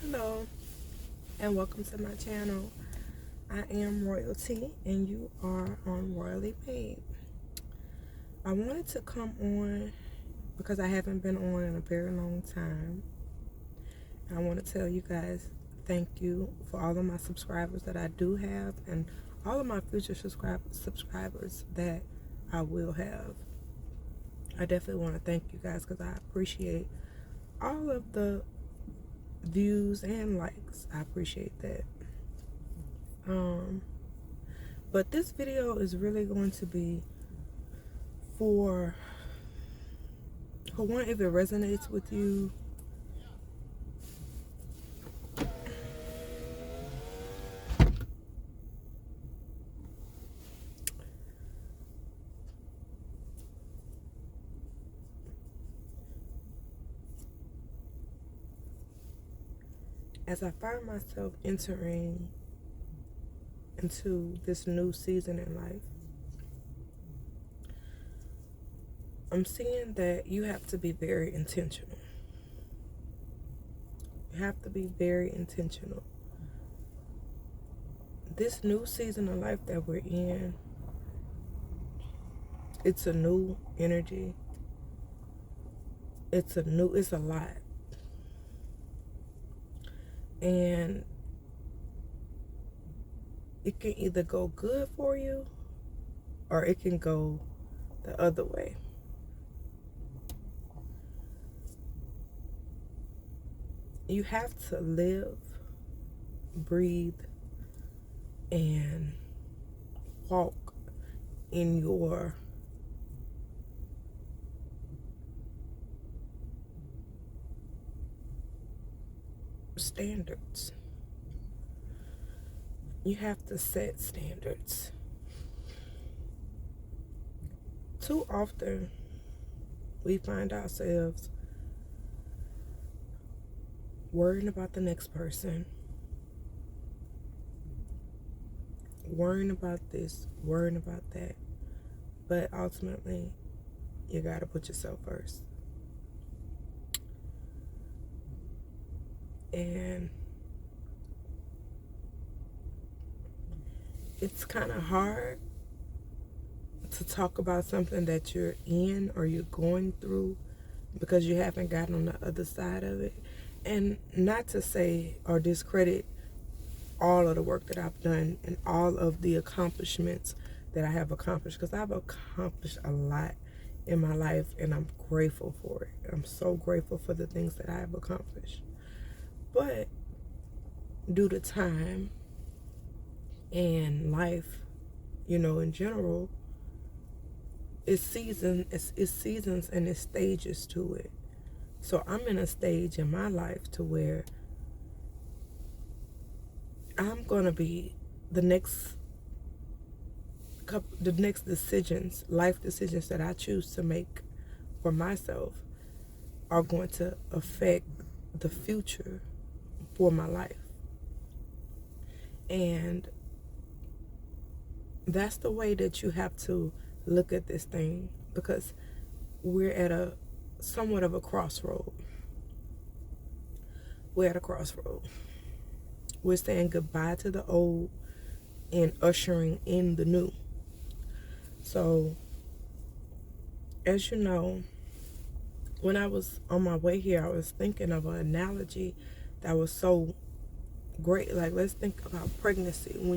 Hello and welcome to my channel. I am RoyalTea and you are on Royally Made. I wanted to come on because I haven't been on in a very long time. I want to tell you guys thank you for all of my subscribers that I do have and all of my future subscribers that I will have. I definitely want to thank you guys because I appreciate all of the views and likes. I appreciate that. But this video is really going to be for one, if it resonates with you, as I find myself entering into this new season in life, I'm seeing that you have to be very intentional. You have to be very intentional. This new season of life that we're in, it's a new energy. It's a lot. And it can either go good for you or it can go the other way. You have to live, breathe, and walk in your standards. You have to set standards. Too often, we find ourselves worrying about the next person, worrying about this, worrying about that. But ultimately, you gotta put yourself first. And it's kind of hard to talk about something that you're in or you're going through because you haven't gotten on the other side of it. And not to say or discredit all of the work that I've done and all of the accomplishments that I have accomplished, because I've accomplished a lot in my life and I'm grateful for it. I'm so grateful for the things that I have accomplished. But due to time and life, in general, it's seasons and it's stages to it. So I'm in a stage in my life to where I'm gonna be the next decisions, life decisions that I choose to make for myself are going to affect the future for my life. And that's the way that you have to look at this thing, because we're at somewhat of a crossroad. We're at a crossroad. We're saying goodbye to the old and ushering in the new. So, as you know, when I was on my way here, I was thinking of an analogy that was so great. Like, let's think about pregnancy. And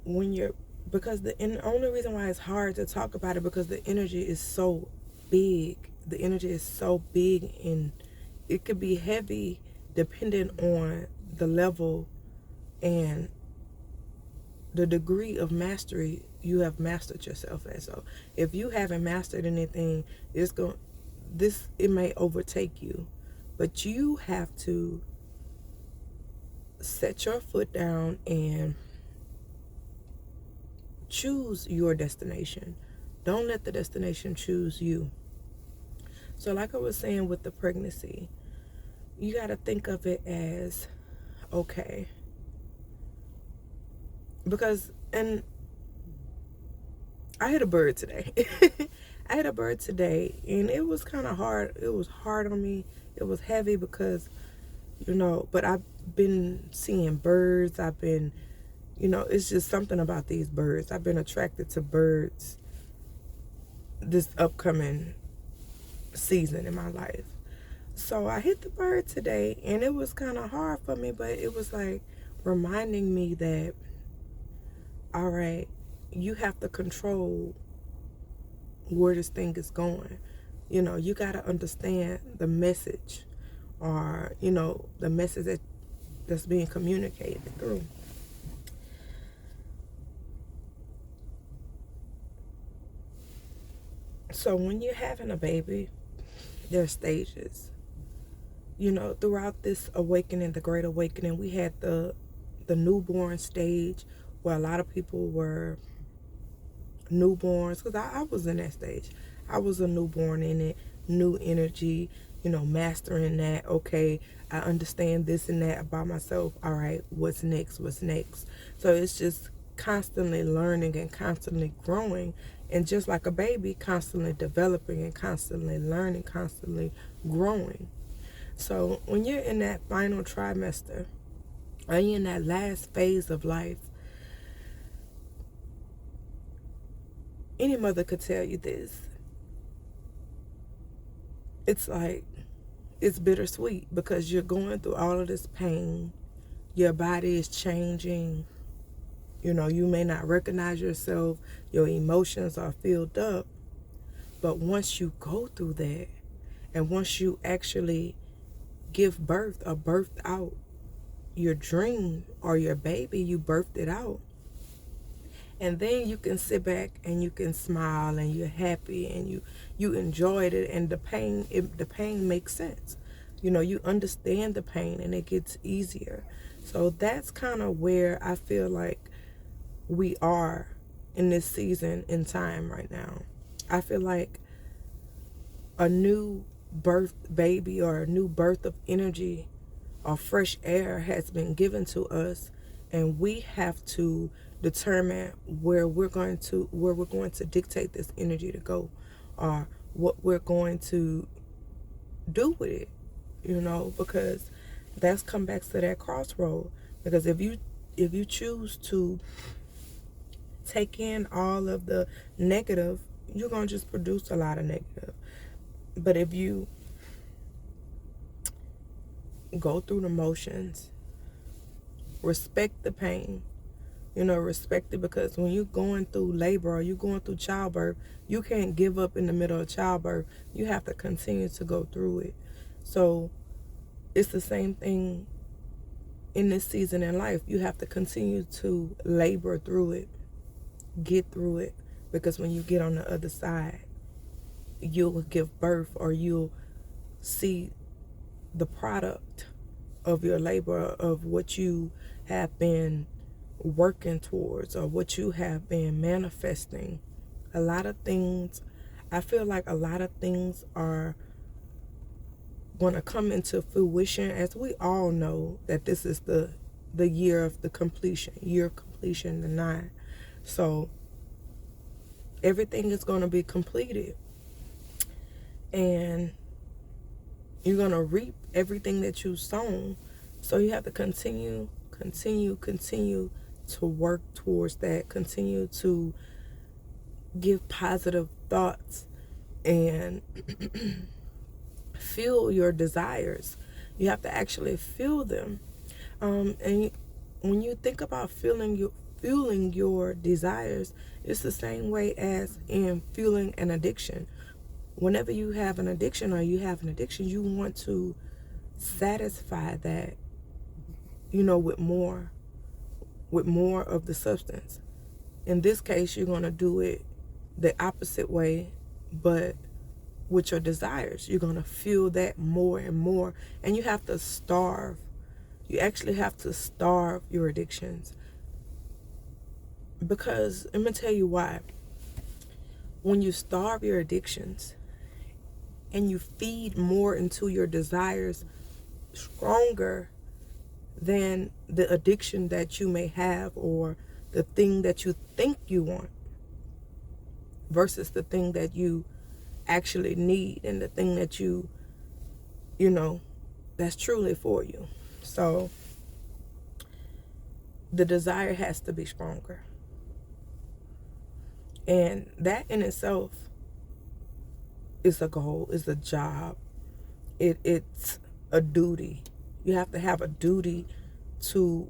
the only reason why it's hard to talk about it, because the energy is so big. The energy is so big and it could be heavy depending on the level and the degree of mastery you have mastered yourself at. So if you haven't mastered anything, it may overtake you. But you have to set your foot down and choose your destination. Don't let the destination choose you. So like I was saying with the pregnancy, you got to think of it as, okay, because, and I hit a bird today. I had a bird today, and it was kind of hard. It was hard on me. It was heavy because, but I've been seeing birds. I've been, it's just something about these birds. I've been attracted to birds this upcoming season in my life. So I hit the bird today, and it was kind of hard for me, but it was like reminding me that, all right, you have to control where this thing is going. You got to understand the message, or, the message that's being communicated through. So when you're having a baby, there are stages. Throughout this awakening, the Great Awakening, we had the newborn stage, where a lot of people were newborns, because I was in that stage. I was a newborn in it, new energy, mastering that. Okay, I understand this and that about myself. All right, what's next? So it's just constantly learning and constantly growing, and just like a baby, constantly developing and constantly learning, constantly growing. So when you're in that final trimester, or you're in that last phase of life, any mother could tell you this. It's like, it's bittersweet, because you're going through all of this pain. Your body is changing. You may not recognize yourself. Your emotions are filled up. But once you go through that, and once you actually give birth or birthed out your dream or your baby, you birthed it out. And then you can sit back and you can smile, and you're happy, and you enjoyed it, and the pain makes sense. You understand the pain, and it gets easier. So that's kind of where I feel like we are in this season in time right now. I feel like a new birth baby, or a new birth of energy or fresh air has been given to us, and we have to determine where we're going to dictate this energy to go, or what we're going to do with it, because that's come back to that crossroad. Because if you choose to take in all of the negative, you're going to just produce a lot of negative. But if you go through the motions, respect the pain, respect it, because when you're going through labor or you're going through childbirth, you can't give up in the middle of childbirth. You have to continue to go through it. So it's the same thing in this season in life. You have to continue to labor through it, get through it, because when you get on the other side, you'll give birth, or you'll see the product of your labor, of what you have been working towards, or what you have been manifesting. A lot of things, I feel like a lot of things are going to come into fruition, as we all know that this is the year of completion, the 9. So everything is going to be completed, and you're going to reap everything that you've sown. So you have to continue to work towards that. Continue to give positive thoughts, and feel your desires. You have to actually feel them. And when you think about fueling your desires, it's the same way as in fueling an addiction. Whenever you have an addiction, you want to satisfy that, with more of the substance. In this case, you're going to do it the opposite way, but with your desires. You're going to feel that more and more, and you have to starve. You actually have to starve your addictions, because let me tell you why. When you starve your addictions and you feed more into your desires stronger than the addiction that you may have, or the thing that you think you want, versus the thing that you actually need and the thing that you know, that's truly for you. So the desire has to be stronger. And that in itself is a goal, is a job. It's a duty. You have to have a duty to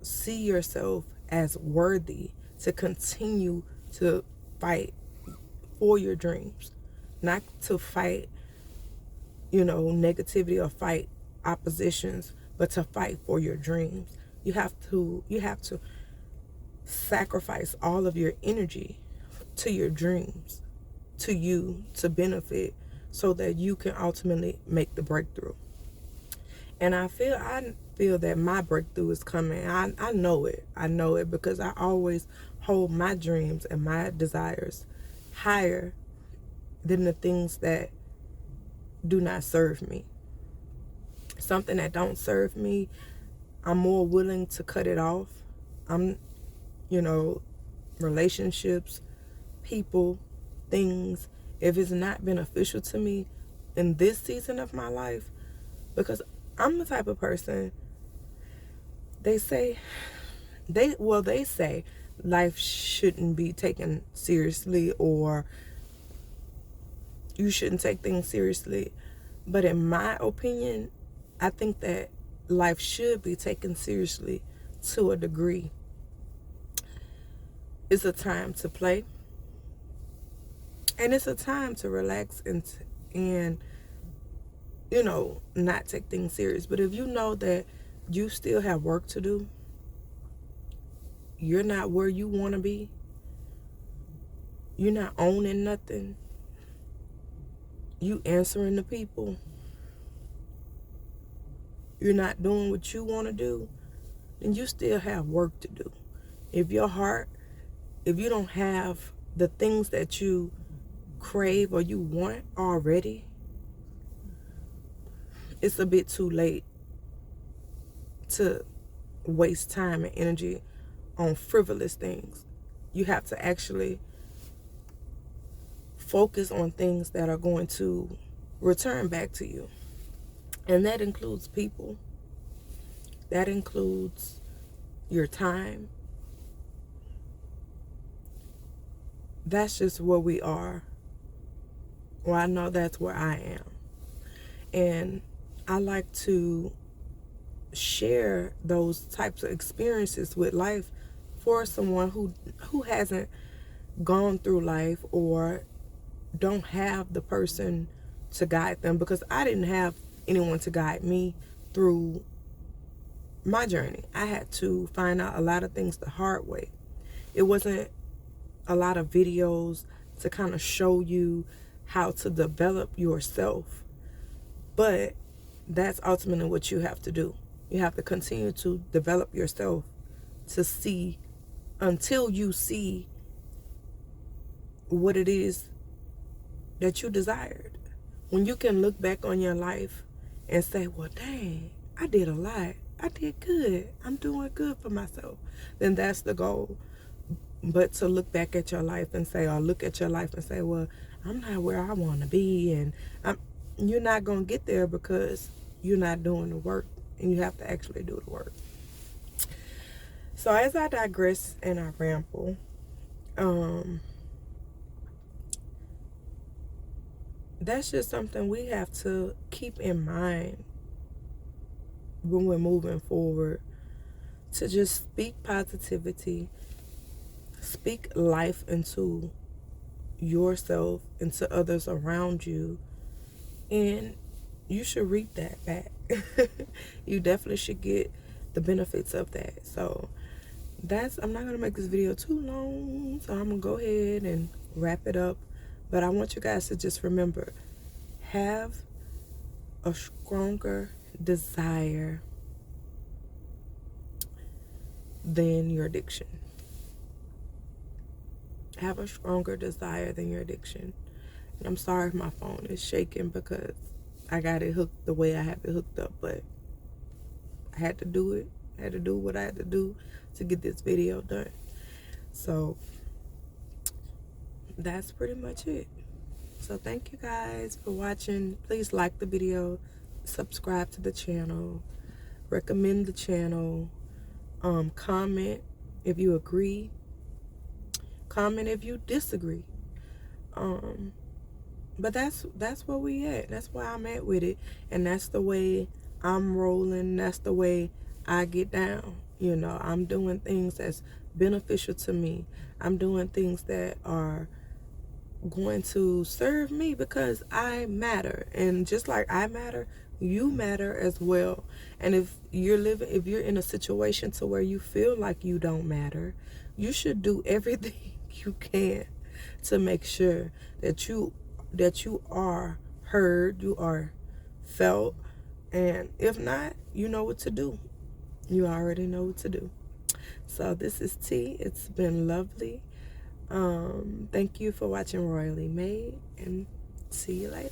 see yourself as worthy to continue to fight for your dreams, not to fight, negativity or fight oppositions, but to fight for your dreams. You have to sacrifice all of your energy to your dreams, to you, to benefit, so that you can ultimately make the breakthrough. And I feel that my breakthrough is coming. I know it. I know it because I always hold my dreams and my desires higher than the things that do not serve me. Something that don't serve me, I'm more willing to cut it off. I'm, relationships, people, things, if it's not beneficial to me in this season of my life, because I'm the type of person, they say life shouldn't be taken seriously, or you shouldn't take things seriously. But in my opinion, I think that life should be taken seriously to a degree. It's a time to play, and it's a time to relax and not take things serious. But if you know that you still have work to do, you're not where you want to be, you're not owning nothing, you answering the people, you're not doing what you want to do, then you still have work to do. If you don't have the things that you crave or you want already, it's a bit too late to waste time and energy on frivolous things. You have to actually focus on things that are going to return back to you. And that includes people. That includes your time. That's just where we are. Well, I know that's where I am. And I like to share those types of experiences with life for someone who hasn't gone through life or don't have the person to guide them, because I didn't have anyone to guide me through my journey. I had to find out a lot of things the hard way. It wasn't a lot of videos to kind of show you how to develop yourself, but that's ultimately what you have to do. You have to continue to develop yourself to see, until you see what it is that you desired. When you can look back on your life and say, well, dang, I did a lot. I did good. I'm doing good for myself. Then that's the goal. But to look back at your life and say, or look at your life and say, well, I'm not where I want to be. And you're not going to get there because you're not doing the work. And you have to actually do the work. So as I digress and I ramble, that's just something we have to keep in mind when we're moving forward, to just speak positivity, speak life into yourself, into others around you, and you should reap that back. You definitely should get the benefits of that. So I'm not going to make this video too long, so I'm going to go ahead and wrap it up. But I want you guys to just remember, have a stronger desire than your addiction. Have a stronger desire than your addiction. And I'm sorry if my phone is shaking because I got it hooked the way I have it hooked up, but I had to do it. I had to do what I had to do to get this video done. So that's pretty much it. So thank you guys for watching. Please like the video, subscribe to the channel, recommend the channel, comment if you agree, comment if you disagree. But that's where we at. That's where I'm at with it, and that's the way I'm rolling. That's the way I get down. You know, I'm doing things that's beneficial to me. I'm doing things that are going to serve me because I matter. And just like I matter, you matter as well. And if you're in a situation to where you feel like you don't matter, you should do everything you can to make sure that you are heard, you are felt, and if not, you know what to do. You already know what to do. So this is T. It's been lovely. Thank you for watching Royally Made, and see you later.